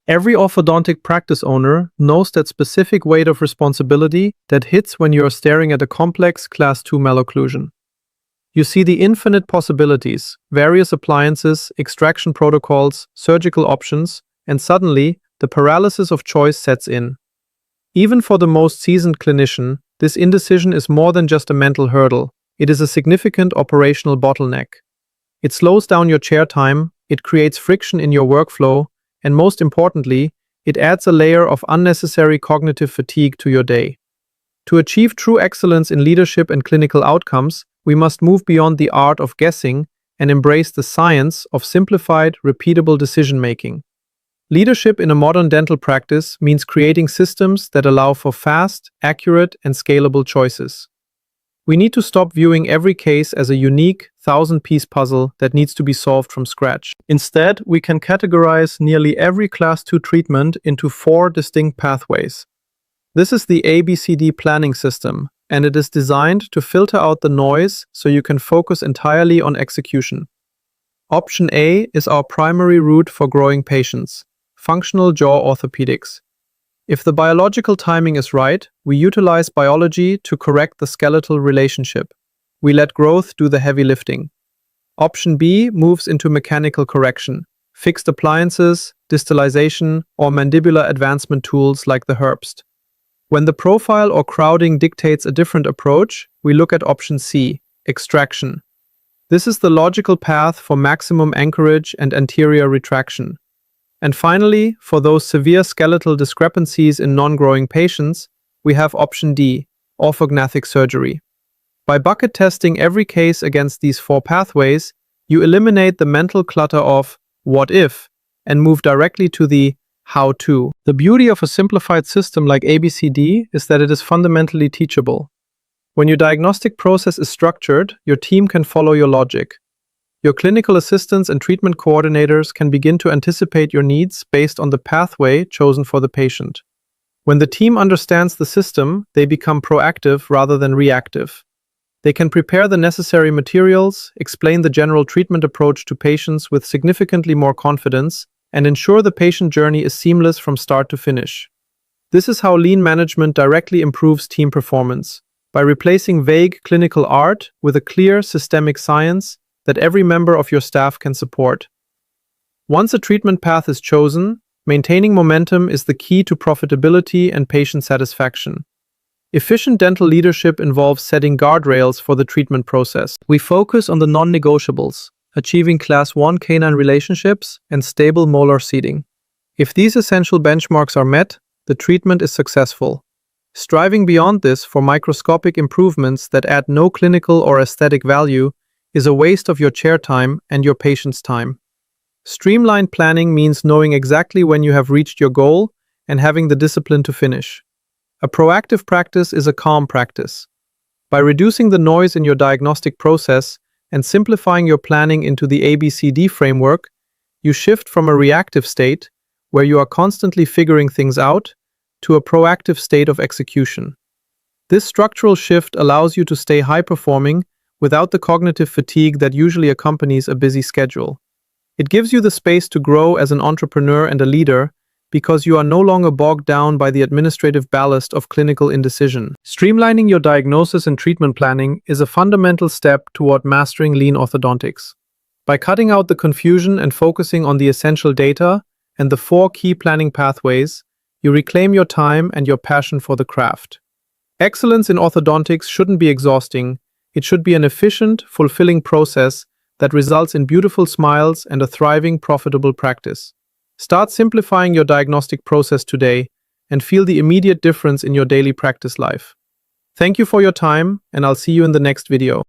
Every orthodontic practice owner knows that specific weight of responsibility that hits when you are staring at a complex Class 2 malocclusion. You see the infinite possibilities, various appliances, extraction protocols, surgical options, and suddenly, the paralysis of choice sets in. Even for the most seasoned clinician, this indecision is more than just a mental hurdle. It is a significant operational bottleneck. It slows down your chair time, it creates friction in your workflow, and most importantly, it adds a layer of unnecessary cognitive fatigue to your day. To achieve true excellence in leadership and clinical outcomes, we must move beyond the art of guessing and embrace the science of simplified, repeatable decision-making. Leadership in a modern dental practice means creating systems that allow for fast, accurate, and scalable choices. We need to stop viewing every case as a unique, 1,000-piece puzzle that needs to be solved from scratch. Instead, we can categorize nearly every Class 2 treatment into 4 distinct pathways. This is the ABCD planning system, and it is designed to filter out the noise so you can focus entirely on execution. Option A is our primary route for growing patients: functional jaw orthopedics. If the biological timing is right, we utilize biology to correct the skeletal relationship. We let growth do the heavy lifting. Option B moves into mechanical correction: fixed appliances, distalization, or mandibular advancement tools like the Herbst. When the profile or crowding dictates a different approach, we look at option C, extraction. This is the logical path for maximum anchorage and anterior retraction. And finally, for those severe skeletal discrepancies in non-growing patients, we have option D, orthognathic surgery. By bucket testing every case against these 4 pathways, you eliminate the mental clutter of what if and move directly to the how to. The beauty of a simplified system like ABCD is that it is fundamentally teachable. When your diagnostic process is structured, your team can follow your logic. Your clinical assistants and treatment coordinators can begin to anticipate your needs based on the pathway chosen for the patient. When the team understands the system, they become proactive rather than reactive. They can prepare the necessary materials, explain the general treatment approach to patients with significantly more confidence, and ensure the patient journey is seamless from start to finish. This is how lean management directly improves team performance, by replacing vague clinical art with a clear systemic science that every member of your staff can support. Once a treatment path is chosen, maintaining momentum is the key to profitability and patient satisfaction. Efficient dental leadership involves setting guardrails for the treatment process. We focus on the non-negotiables, achieving Class 1 canine relationships and stable molar seating. If these essential benchmarks are met, the treatment is successful. Striving beyond this for microscopic improvements that add no clinical or aesthetic value is a waste of your chair time and your patient's time. Streamlined planning means knowing exactly when you have reached your goal and having the discipline to finish. A proactive practice is a calm practice. By reducing the noise in your diagnostic process and simplifying your planning into the ABCD framework, you shift from a reactive state, where you are constantly figuring things out, to a proactive state of execution. This structural shift allows you to stay high-performing without the cognitive fatigue that usually accompanies a busy schedule. It gives you the space to grow as an entrepreneur and a leader because you are no longer bogged down by the administrative ballast of clinical indecision. Streamlining your diagnosis and treatment planning is a fundamental step toward mastering lean orthodontics. By cutting out the confusion and focusing on the essential data and the 4 key planning pathways, you reclaim your time and your passion for the craft. Excellence in orthodontics shouldn't be exhausting. It should be an efficient, fulfilling process that results in beautiful smiles and a thriving, profitable practice. Start simplifying your diagnostic process today and feel the immediate difference in your daily practice life. Thank you for your time, and I'll see you in the next video.